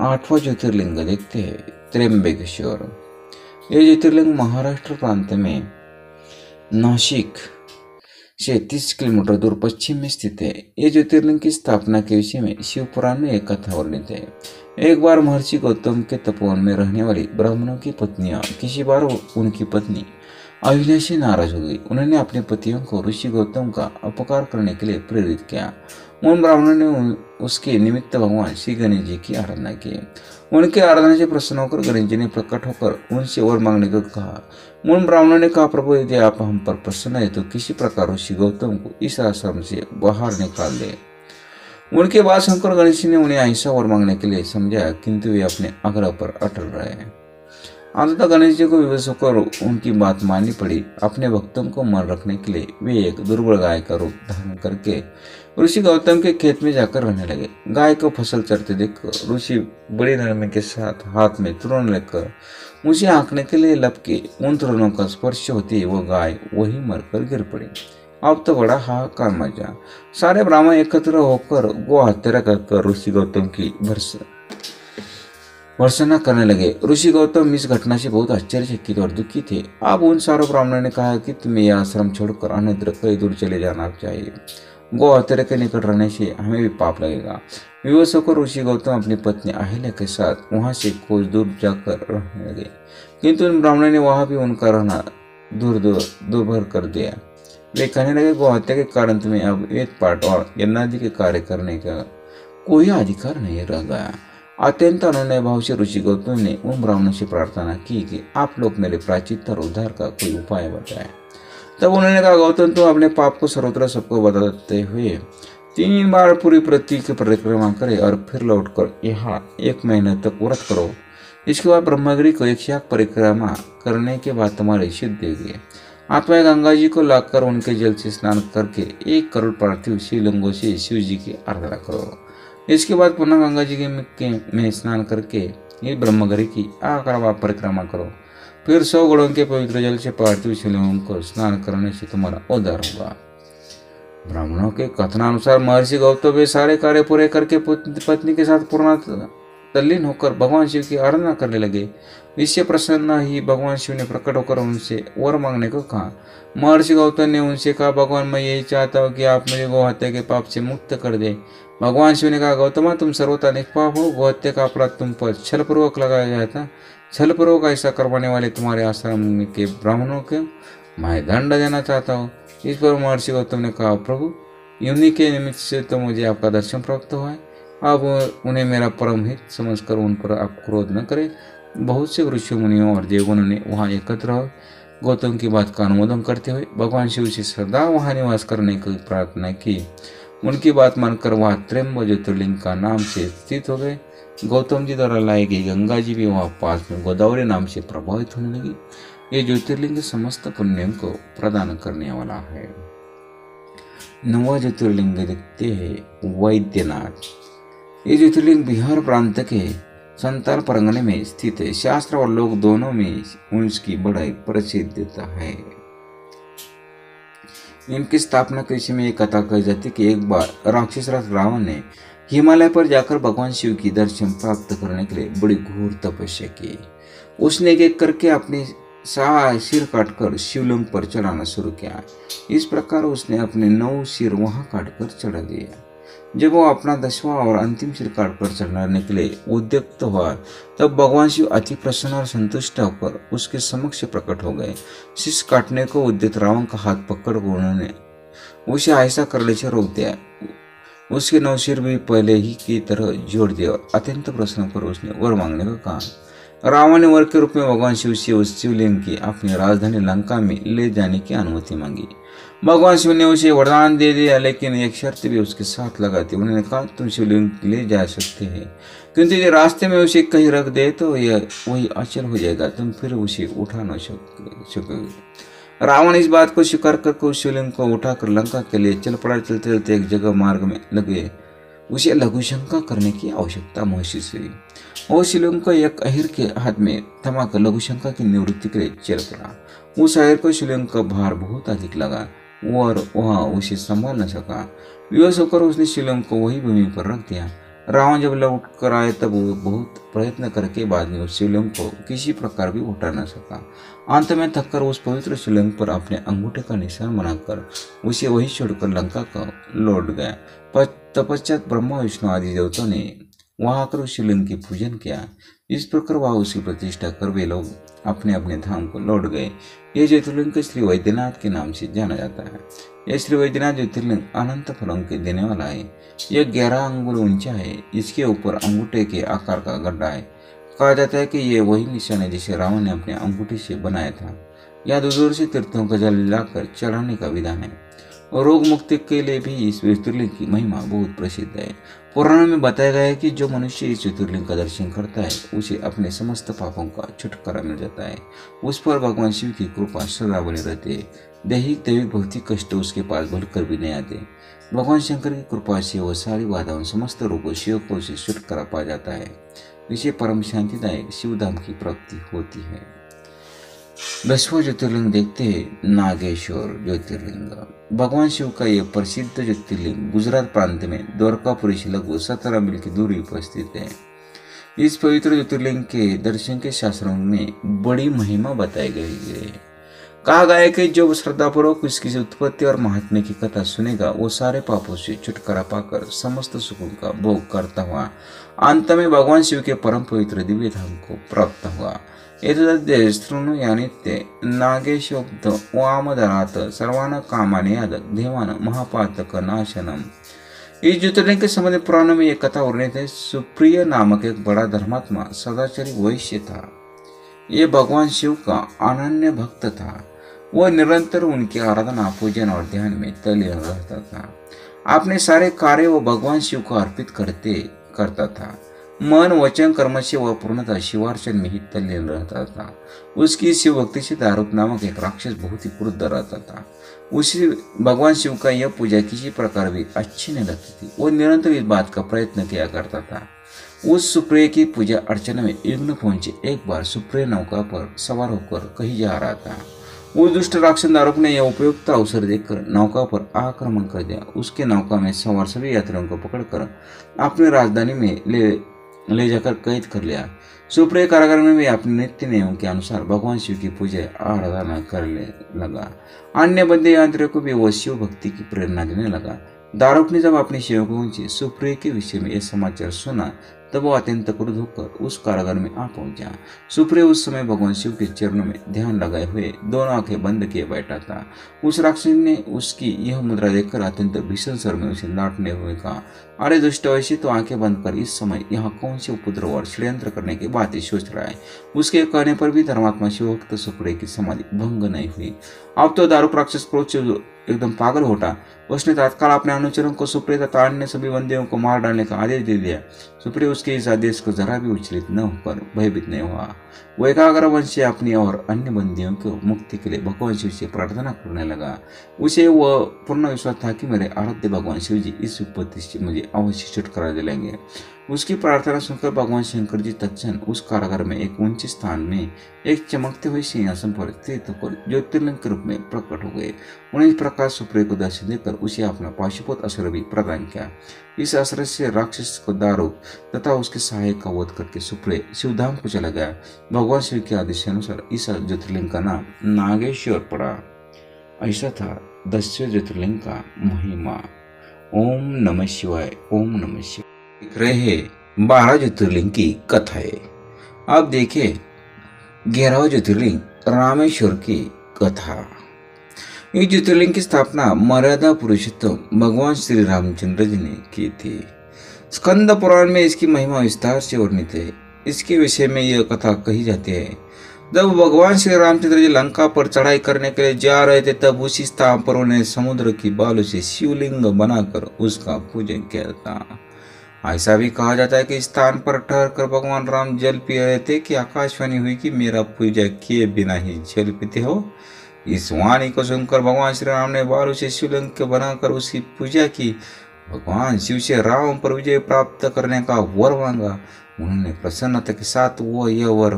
8वां ज्योतिर्लिंग देखते हैं, त्र्यंबकेश्वर। यह ज्योतिर्लिंग महाराष्ट्र प्रांत में नासिक से 30 किलोमीटर दूर पश्चिम में स्थित है। ये ज्योतिर्लिंग की स्थापना के विषय में शिव पुराण में एक कथा वर्णित है। एक बार महर्षि गौतम के तपोवन में रहने वाली ब्राह्मणों की पत्नियां किसी बार उनकी पत्नी अहिल्या से नाराज हो गई। उन्होंने अपने पतियों को ऋषि गौतम का अपकार करने के लिए प्रेरित किया। उन ब्राह्मणों ने उसके निमित्त भगवान श्री गणेश जी की आराधना की। उनके आराधना से प्रसन्न होकर गणेश जी ने प्रकट होकर उनसे वर मांगने को कहा। उन ब्राह्मणों ने कहा, प्रभु यदि आप हम पर प्रसन्न है तो किसी प्रकार ऋषि गौतम को इस आश्रम से बाहर निकाल दे। उनके बाद शंकर गणेश ने उन्हें ऐसा वर मांगने के लिए समझाया, किंतु वे अपने आग्रह पर अटल रहे। अंततः गणेश जी को विवश होकर उनकी बात माननी पड़ी। अपने भक्तों को मन रखने के लिए वे एक दुर्बल गाय का रूप धारण करके ऋषि गौतम के खेत में जाकर रहने लगे। गाय को फसल चरते देखकर ऋषि बड़ी नरमी के साथ हाथ में तृण लेकर उसे आंकने के लिए लपके। उन तृणों का स्पर्श होते ही वो गाय वही मरकर गिर पड़ी। अब तो बड़ा हाहाकार मचा। सारे ब्राह्मण एकत्र होकर गो हत्या कर ऋषि गौतम की भर्त्सना करने लगे। ऋषि गौतम इस घटना से बहुत आश्चर्यचकित और दुखी थे। अब उन सारों ब्राह्मणों ने कहा कि तुम्हें यह आश्रम छोड़कर अन्यत्र कई दूर चले जाना चाहिए। गौ हत्या के निकट रहने से हमें भी पाप लगेगा। विवश होकर ऋषि गौतम अपनी पत्नी अहिल्या के साथ वहां से कुछ दूर जाकर रहने लगे, किंतु उन ब्राह्मणों ने वहां भी उनका रहना दुर्भर कर दिया। वे कहने लगे, गौ हत्या के कारण तुम्हें अब वेद पाठ और यज्ञादि के कार्य करने का कोई अधिकार नहीं रह गया। अत्यंत अनुनय भाव से ऋषि गौतम ने उन ब्राह्मणों से प्रार्थना की कि आप लोग मेरे प्रायश्चित और उद्धार का कोई उपाय बताएं। तब उन्होंने कहा, गौतम तुम अपने पाप को सर्वत्र सबको बताते हुए 3 बार पूरी पृथ्वी की परिक्रमा करे और फिर लौटकर यहाँ 1 महीने तक व्रत करो। इसके बाद ब्रह्मगिरी को 100 परिक्रमा करने के बाद तुम्हारी सिद्ध देगी। आत्मा गंगा जी को लाकर उनके जल से स्नान करके 1 करोड़ पार्थिव शिवलिंगों से शिव जी की आराधना करो। इसके बाद पुनः गंगा जी में स्नान करके ये ब्रह्मगिरी की 11 बार परिक्रमा करो। फिर 100 गुणों के पवित्र जल से पार्थिव शिवलिंगों को स्नान करने से तुम्हारा उद्धार होगा। ब्राह्मणों के कथनानुसार महर्षि गौतम वे सारे कार्य पूरे करके पत्नी के साथ पूर्ण तल्लीन होकर भगवान शिव की आराधना करने लगे। इससे प्रसन्न ही भगवान शिव ने प्रकट होकर उनसे वर मांगने को कहा। महर्षि गौतम ने उनसे कहा, भगवान मैं यही चाहता हूँ कि आप मुझे गौ हत्या के पाप से मुक्त कर दे। भगवान शिव ने कहा, गौतम तुम सर्वथा निष्पाप हो। गौ हत्या का अपराध तुम पर छलपूर्वक लगाया गया था। छलपूर्वक ऐसा करवाने वाले तुम्हारे आश्रम के ब्राह्मणों को मैं दंड देना चाहता हूँ। इस पर महर्षि गौतम ने कहा, प्रभु इन्हीं के निमित्त से तो मुझे आपका दर्शन प्राप्त हुआ है। अब उन्हें मेरा परम हित समझकर उन पर आप क्रोध न करें। बहुत से ऋषि मुनियों और देवगणों ने वहाँ एकत्र हो गौतम की बात का अनुमोदन करते हुए भगवान शिव से सदा वहाँ निवास करने की प्रार्थना की। उनकी बात मानकर वहाँ त्र्यंबक ज्योतिर्लिंग का नाम से स्थित हो गए। गौतम जी द्वारा लाई गई गंगा जी भी वहाँ पास में गोदावरी नाम से प्रभावित होने लगी। ये ज्योतिर्लिंग समस्त पुण्यों को प्रदान करने वाला है। 9वां ज्योतिर्लिंग देखते हैं, वैद्यनाथ। ये ज्योतिर्लिंग बिहार प्रांत के संताल परगने में स्थित है। शास्त्र और लोक दोनों में उसकी बड़ाई प्रसिद्धता है। इनकी स्थापना के विषय में एक कथा कही जाती है कि एक बार राक्षस रावण ने हिमालय पर जाकर भगवान शिव की दर्शन प्राप्त करने के लिए बड़ी घोर तपस्या की। उसने एक करके अपने सिर काटकर शिवलिंग पर चढ़ाना शुरू किया। इस प्रकार उसने अपने 9 सिर वहां काटकर चढ़ा दिया। जब वो अपना 10वां और अंतिम शिकार पर चढ़ने निकले उद्युक्त हुआ, तब भगवान शिव अति प्रसन्न और संतुष्ट होकर उसके समक्ष प्रकट हो गए। शीश काटने को उद्यत रावण का हाथ पकड़ उन्होंने उसे ऐसा करने से रोक दिया। उसके नौसिर भी पहले ही की तरह जोड़ दिया और अत्यंत प्रसन्न होकर उसने वर मांगने को कहा। रावण ने वर के रूप में भगवान शिव से उस शिवलिंग की अपनी राजधानी लंका में ले जाने की अनुमति मांगी। भगवान शिव ने उसे वरदान दे दिया, लेकिन एक शर्त भी उसके साथ लगाती। उन्होंने कहा, तुम शिवलिंग ले जा सकते हैं, किंतु यदि रास्ते में उसे कहीं रख दे तो यह वही अचल हो जाएगा, तुम फिर उसे उठा न सकोगे। रावण इस बात को स्वीकार करके उस शिवलिंग को उठाकर लंका के लिए चल पड़ा। चलते चलते एक जगह मार्ग में लगे उसे लघु शंका करने की आवश्यकता महसूस हुई। वो शिवलिंग को एक अहिर के हाथ में थमाकर लघु शंका की निवृत्ति के लिए चल पड़ा। उस अहिर को शिवलिंग का भार बहुत अधिक लगा और वह उसे संभाल न सका। विवश होकर उसने शिवलिंग को वही भूमि पर रख दिया। रावण जब लौट कर आए तब वो बहुत प्रयत्न करके बाद में उस शिवलिंग को किसी प्रकार भी उठा न सका। अंत में थककर उस पवित्र शिवलिंग पर अपने अंगूठे का निशान बनाकर उसे वही छोड़कर लंका का लौट गया। तपश्चात ब्रह्मा विष्णु आदि देवताओं ने वहां आकर उस शिवलिंग की पूजन किया। इस प्रकार वह उसकी प्रतिष्ठा कर वे लोग अपने अपने धाम को लौट गए। यह ज्योतिर्लिंग श्री वैद्यनाथ के नाम से जाना जाता है। यह श्री वैद्यनाथ ज्योतिर्लिंग अनंत फलों के देने वाला है। यह 11 अंगुल ऊंचा है। इसके ऊपर अंगूठे के आकार का गड्ढा है। कहा जाता है कि यह वही निशान है जिसे रावण ने अपने अंगूठे से बनाया था। यहाँ दूर दूर से तीर्थों का जल लाकर चढ़ाने का विधान है और रोग मुक्ति के लिए भी इस ज्योतिर्लिंग की महिमा बहुत प्रसिद्ध है। पुराणों में बताया गया है कि जो मनुष्य इस ज्योतिर्लिंग का दर्शन करता है उसे अपने समस्त पापों का छुटकारा मिल जाता है। उस पर भगवान शिव की कृपा सदा बनी रहती है। दैहिक दैविक भौतिक कष्ट उसके पास भूलकर भी नहीं आते। भगवान शंकर की कृपा से वह सारी बाधाओं समस्त रोगों शिवकों से छुटकारा पा जाता है। इसे परम शांतिदायक शिवधाम की प्राप्ति होती है। 10वां ज्योतिर्लिंग देखते हैं नागेश्वर ज्योतिर्लिंग। भगवान शिव का यह प्रसिद्ध ज्योतिर्लिंग गुजरात प्रांत में द्वारकापुरी से लगभग 17 मील की दूरी पर स्थित है। इस पवित्र ज्योतिर्लिंग के दर्शन के शास्त्रों में बड़ी महिमा बताई गई है। कहा गया है कि जो श्रद्धापूर्वक इसकी उत्पत्ति और महात्म्य की कथा सुनेगा वो सारे पापों से छुटकारा पाकर समस्त सुखों का भोग करता हुआ अंत में भगवान शिव के परम पवित्र दिव्य धाम को प्राप्त हुआ। यानित्य नागेशोक्त वामधरात सर्वान कामाने यादक देवान महापातक नाशनम। इस ज्योतिर्लिंग के संबंध में पुराणों में एक कथा वर्णित है। सुप्रिय नामक एक बड़ा धर्मात्मा सदाचारी वैश्य था। ये भगवान शिव का अनन्य भक्त था। वह निरंतर उनकी आराधना पूजन और ध्यान में तल्लीन रहता था। अपने सारे कार्य वो भगवान शिव को अर्पित करता था। मन वचन कर्म से वह पूर्णतः शिवार्चन में ही तल्लीन रहता था। उसकी शिव भक्ति से दारुक नामक एक राक्षस बहुत ही क्रुद्ध रहता था। उसी भगवान शिव का यह पूजा किसी प्रकार भी अच्छी नहीं लगती थी। वो निरंतर इस बात का प्रयत्न किया करता था। उस सुप्रिय की पूजा अर्चना में विघ्न पहुंचे। एक बार सुप्रिय नौका पर सवार होकर कहीं जा रहा था। उस दुष्ट राक्षस दारुक ने यह उपयुक्त अवसर देखकर नौका पर आक्रमण कर दिया। उसके नौका में सवार सभी यात्रियों को पकड़कर अपनी राजधानी में ले जाकर कैद कर लिया। सुप्रिय कारागार में भी अपने नित्य नियमों के अनुसार भगवान शिव की पूजा आराधना करने लगा। अन्य बंदी यात्रियों को भी वह शिव भक्ति की प्रेरणा देने लगा। दारुक ने जब अपने सेवकों से सुप्रिय के विषय में यह समाचार सुना तब वो अत्यंत क्रुद्ध होकर उस कारागार में आ पहुंचा। सुप्रिय उस समय भगवान शिव के चरणों में ध्यान लगाए हुए दोनों आंखें बंद किए बैठा था। उस राक्षस ने उसकी यह मुद्रा देखकर अत्यंत भीषण स्वर में उसे डांटने हुए कहा, अरे दुष्ट वैश्य, तो आंखें बंद कर इस समय यहाँ कौन से उपद्रव और षड्यंत्र करने की बातें सोच रहा है। उसके कहने पर भी धर्मात्मा शिवभक्त सुप्रिय की समाधि भंग नहीं हुई। अब तो दारुक राक्षस क्रोध से एकदम पागल उठा। उसने तत्काल अपने अनुचरों को सुप्रिय तथा अन्य सभी बंदियों को मार डालने का आदेश दे दिया। सुप्रिय उसके इस आदेश को जरा भी विचलित न होकर भयभीत नहीं हुआ। वो एकाग्र मन से अपनी और अन्य बंदियों को मुक्ति के लिए भगवान शिव से प्रार्थना करने लगा। उसे वह पूर्ण विश्वास था कि मेरे आराध्य भगवान शिव जी इस विपत्ति से मुझे अवश्य छुटकारा दिलाएंगे। उसकी प्रार्थना सुनकर भगवान शंकर जी तत्क्षण उस कारागार में एक ऊंचे स्थान में एक चमकते हुए सिंहासन पर स्थित होकर ज्योतिर्लिंग के रूप में प्रकट हो गए। उन्हें इस प्रकार सुप्रिय को दर्शन देकर उसे अपना पाशुपत अस्त्र भी प्रदान किया। इस अस्त्र से राक्षस को दारुक तथा उसके सहायक का वध करके सुप्रिय शिवधाम को चला गया। भगवान शिव के आदेश के अनुसार इस ज्योतिर्लिंग का नाम नागेश्वर पड़ा। ऐसा था 10वें ज्योतिर्लिंग का महिमा। ओम नमः शिवाय, ओम नमः शिवाय। दिख रहे हैं 12 ज्योतिर्लिंग की कथाएं। आप देखें 11वां ज्योतिर्लिंग रामेश्वर की कथा। इस ज्योतिर्लिंग की स्थापना मर्यादा पुरुषोत्तम भगवान श्री रामचंद्र जी ने की थी। स्कंद पुराण में इसकी महिमा विस्तार से वर्णित है। इसके विषय में यह कथा कही जाती है, जब भगवान श्री रामचंद्र जी लंका पर चढ़ाई करने के लिए जा रहे थे, तब उसी स्थान पर उन्हें समुद्र की बालू से शिवलिंग बनाकर उसका पूजन किया था। ऐसा भी कहा जाता है कि इस स्थान पर ठहर कर भगवान राम जल पी रहे थे कि आकाशवाणी हुई कि मेरा पूजा किए बिना ही जल पीते हो। इस वाणी को सुनकर भगवान श्री राम ने बालू से शिवलिंग को बनाकर उसकी पूजा की। भगवान शिव से राम पर विजय प्राप्त करने का वर मांगा। उन्होंने प्रसन्नता के साथ वो यह वर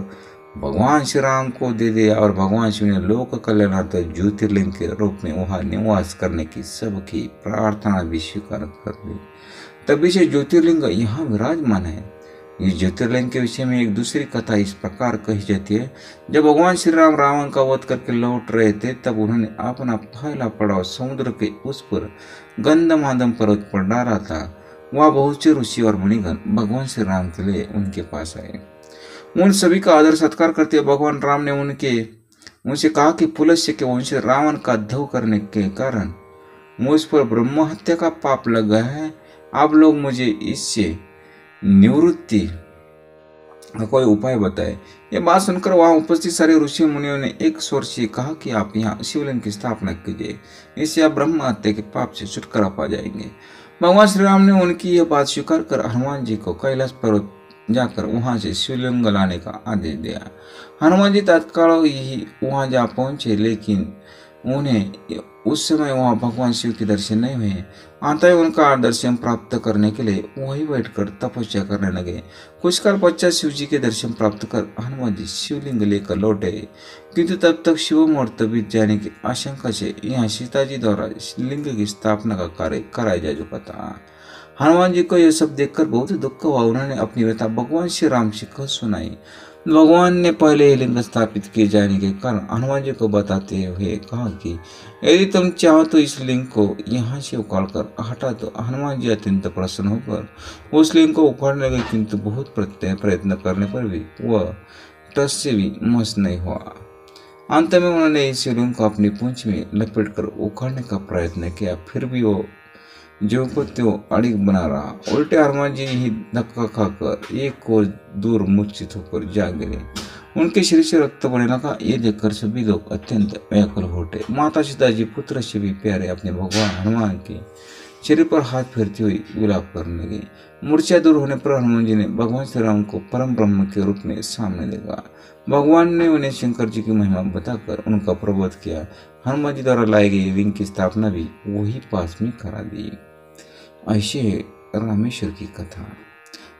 भगवान श्री राम को दे दिया और भगवान शिव ने लोक कल्याणार्थ ज्योतिर्लिंग के रूप में वहां निवास करने की सबकी प्रार्थना भी स्वीकार कर ली। तभी से ज्योतिर्लिंग यहाँ विराजमान है। इस ज्योतिर्लिंग के विषय में एक दूसरी कथा इस प्रकार कही जाती है, जब भगवान श्री राम रावण का वध करके लौट रहे थे, तब उन्होंने अपना पहला पड़ाव समुद्र के उस पर गंधमादम पर्वत पर डाला था। वहाँ बहुत से ऋषि और मुनिगण भगवान श्री राम के लिए उनके पास आए। उन सभी का आदर सत्कार करते हुए भगवान राम ने उनसे कहा कि पुलस्त्य के वंश रावण का धव करने के कारण मुझ पर ब्रह्म हत्या का पाप लग गया है। आप लोग मुझे इससे निवृत्ति का कोई उपाय बताए। ये बात सुनकर वहां उपस्थित सारे ऋषि मुनियों ने एक स्वर से कहा कि आप यहाँ शिवलिंग की स्थापना कीजिए, इससे आप ब्रह्म हत्या के पाप से छुटकारा पा जाएंगे। भगवान श्री राम ने उनकी यह बात स्वीकार कर हनुमान जी को कैलाश पर्वत जाकर वहां से शिवलिंग लाने का आदेश दिया। हनुमान जी तत्काल ही वहां जा पहुंचे, लेकिन उन्हें उस समय वहां भगवान शिव के दर्शन नहीं हुए। अतः उनका दर्शन प्राप्त करने के लिए वहीं बैठकर तपस्या करने लगे। कुछ काल पश्चात शिव जी के दर्शन प्राप्त कर हनुमान जी शिवलिंग लेकर लौटे, किंतु तब तक शिव मुहूर्त बीत जाने की आशंका से यहाँ सीता जी द्वारा लिंग की स्थापना का कार्य कराया जा चुका था। हनुमान जी को यह सब देखकर बहुत दुख हुआ। उन्होंने अपनी व्यथा भगवान श्री राम से कह सुनाई। भगवान ने पहले ही लिंग स्थापित किए जाने के कारण हनुमान जी को बताते हुए कहा कि यदि तुम चाहो तो इस लिंग को यहाँ से उखाड़ कर हटा दो। हनुमान जी अत्यंत प्रसन्न होकर उस लिंग को उखाड़ने लगे, किंतु बहुत प्रयत्न करने पर भी वह टस से भी मस नहीं हुआ। अंत में उन्होंने इस लिंग को अपनी पूंछ में लपेटकर उखाड़ने का प्रयत्न किया, फिर भी वो जो को त्यो अड़िग बना रहा। उल्टे हनुमान जी ही धक्का खाकर एक को दूर मूर्छित होकर जा गिरे। उनके शरीर से रक्त बहने लगा। ये देखकर सभी लोग अत्यंत व्याकुल हो उठे। माता सीता जी पुत्र से भी प्यारे अपने भगवान हनुमान के शरीर पर हाथ फेरती हुई विलाप करने लगी। मूर्छा दूर होने पर हनुमान जी ने भगवान श्री राम को परम ब्रह्म के रूप में सामने देखा। भगवान ने उन्हें शंकर जी की महिमा बताकर उनका प्रबोध किया। हनुमान जी द्वारा लाई गई लिंग की स्थापना भी वही पास में करा दी। ऐसे रामेश्वर की कथा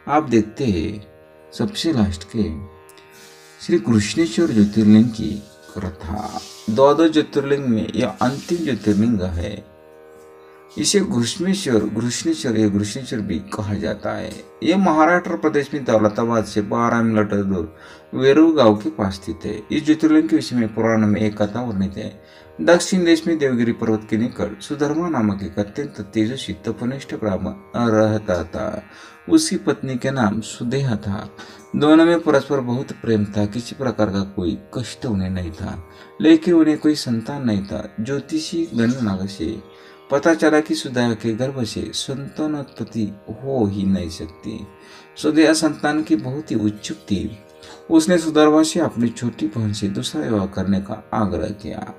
आप देखते हैं। सबसे लास्ट के श्री कृष्णेश्वर ज्योतिर्लिंग की कथा। द्वादश ज्योतिर्लिंग में यह अंतिम ज्योतिर्लिंग है। इसे घृष्णेश्वर भी कहा जाता है। यह महाराष्ट्र प्रदेश में दौलताबाद से 12 किलोमीटर दूर वेरूळ गांव के पास स्थित है। इस ज्योतिर्लिंग के विषय में पुराण में एक कथा वर्णित है। दक्षिण देश में देवगिरी पर्वत के निकट सुधर्मा नामक एक अत्यंत तेजस्वी तपनिष्ठ ब्राह्मण रहता था। उसकी पत्नी का नाम सुदेहा था। दोनों में परस्पर बहुत प्रेम था। किसी प्रकार का कोई कष्ट उन्हें नहीं था, लेकिन उन्हें कोई संतान नहीं था। ज्योतिषी गणना से पता चला कि सुदेहा के गर्भ से संतानोत्पत्ति हो ही नहीं सकती। सुदेहा संतान की बहुत ही उत्सुक थी। उसने सुधर्मा से अपनी छोटी बहन से दूसरा विवाह करने का आग्रह किया।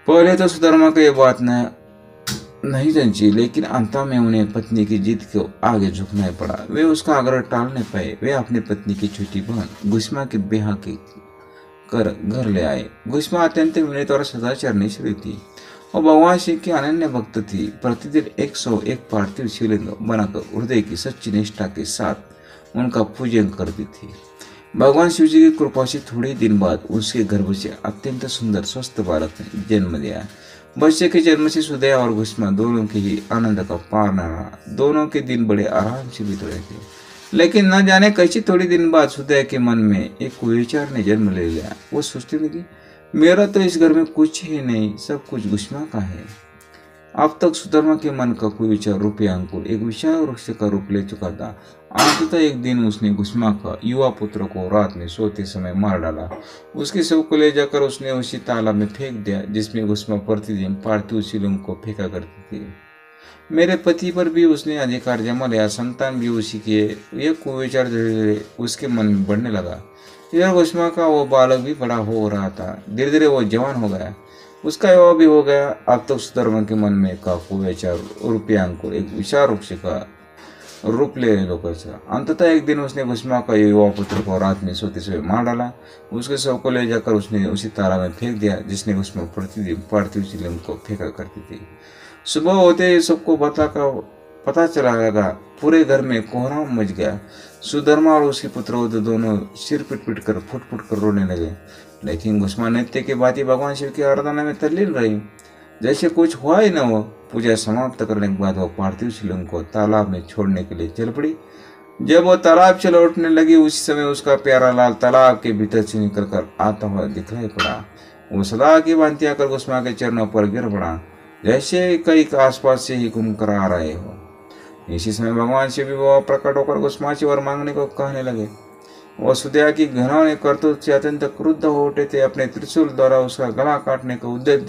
पहले तो सुधर्मा को यह बात नहीं जंची, लेकिन अंत में उन्हें पत्नी की जिद को आगे झुकना पड़ा। वे उसका आग्रह टाल नहीं पाए। वे अपनी पत्नी की छोटी बहन गुस्मा के ब्याह के कर घर ले आए। गुस्मा अत्यंत विनय और सदाचार शुरू थी और भगवान शिव की अनन्य भक्त थी। प्रतिदिन 101 पार्थिव शिवलिंग बनाकर हृदय की सच्ची निष्ठा के साथ उनका पूजन करती थी। भगवान शिव जी की कृपा से थोड़े दिन बाद उसके गर्भ से अत्यंत सुंदर स्वस्थ बालक ने जन्म लिया। बच्चे के जन्म से सुदेहा और गुस्मा दोनों के ही आनंद का पार न रहा। दोनों के दिन बड़े आराम से बीत रहे थे, लेकिन न जाने कैसे थोड़े दिन बाद सुदेहा के मन में एक विचार ने जन्म ले लिया। वो सोचने लगी, मेरा तो इस घर में कुछ ही नहीं, सब कुछ गुस्मा का है। अब तक सुधर्मा के मन का कोई विचार रूपी अंकुर एक विशाल वृक्ष का रूप ले चुका था। अंततः एक दिन उसने घुसमा का युवा पुत्र को रात में सोते समय मार डाला। उसके शव को ले जाकर उसने उसी तालाब में फेंक दिया जिसमें घुसमा प्रतिदिन पार्थिव शिवलिंग को फेंका करती थी। मेरे पति पर भी उसने अधिकार जमा लिया, संतान भी उसी के। यह कुविचार धीरे धीरे उसके मन में बढ़ने लगा। इधर घुसमा का वो बालक भी बड़ा हो रहा था। धीरे धीरे वो जवान हो गया, उसका विवाह भी हो गया। अब तक सुधर्मा के मन में का कुविचार रूपी अंकुर एक विशाल वृक्ष का रूप ले लोग। अंततः एक दिन उसने घुसमा का युवा पुत्र को रात में सोते सोते मार डाला। उसके शव को ले जाकर उसने उसी तालाब में फेंक दिया जिसने उसमें प्रतिदिन पार्थिव शिवलिंग को फेंका करती थी। सुबह होते ही सबको पता चला लगा। पूरे घर में कोहराम मच गया। सुधर्मा और उसके पुत्र दोनों सिर पिट पिट कर फुट फुट कर रोने लगे। लेकिन घुसमा नित्य के बाती भगवान शिव की आराधना में तल्लीन रही, जैसे कुछ हुआ ही न हो। पूजा समाप्त करने के बाद वो पार्थिव शिवलिंग को तालाब में छोड़ने के लिए चल पड़ी। जब वो तालाब से लौटने लगी उसी समय उसका प्यारा लाल तालाब के भीतर से निकलकर आता हुआ दिखाई पड़ा। वो सदा की भांति आकर घुसमा के चरणों पर गिर पड़ा, जैसे कई आसपास से ही घूम कर आ रहे हो। इसी समय भगवान शिव भी वह प्रकट होकर घुसमा से वर मांगने को कहने लगे। वसुदेव की घृणा करतूत से अत्यंत क्रुद्ध हो उठे थे। अपने त्रिशूल द्वारा उसका गला काटने का उद्देश्य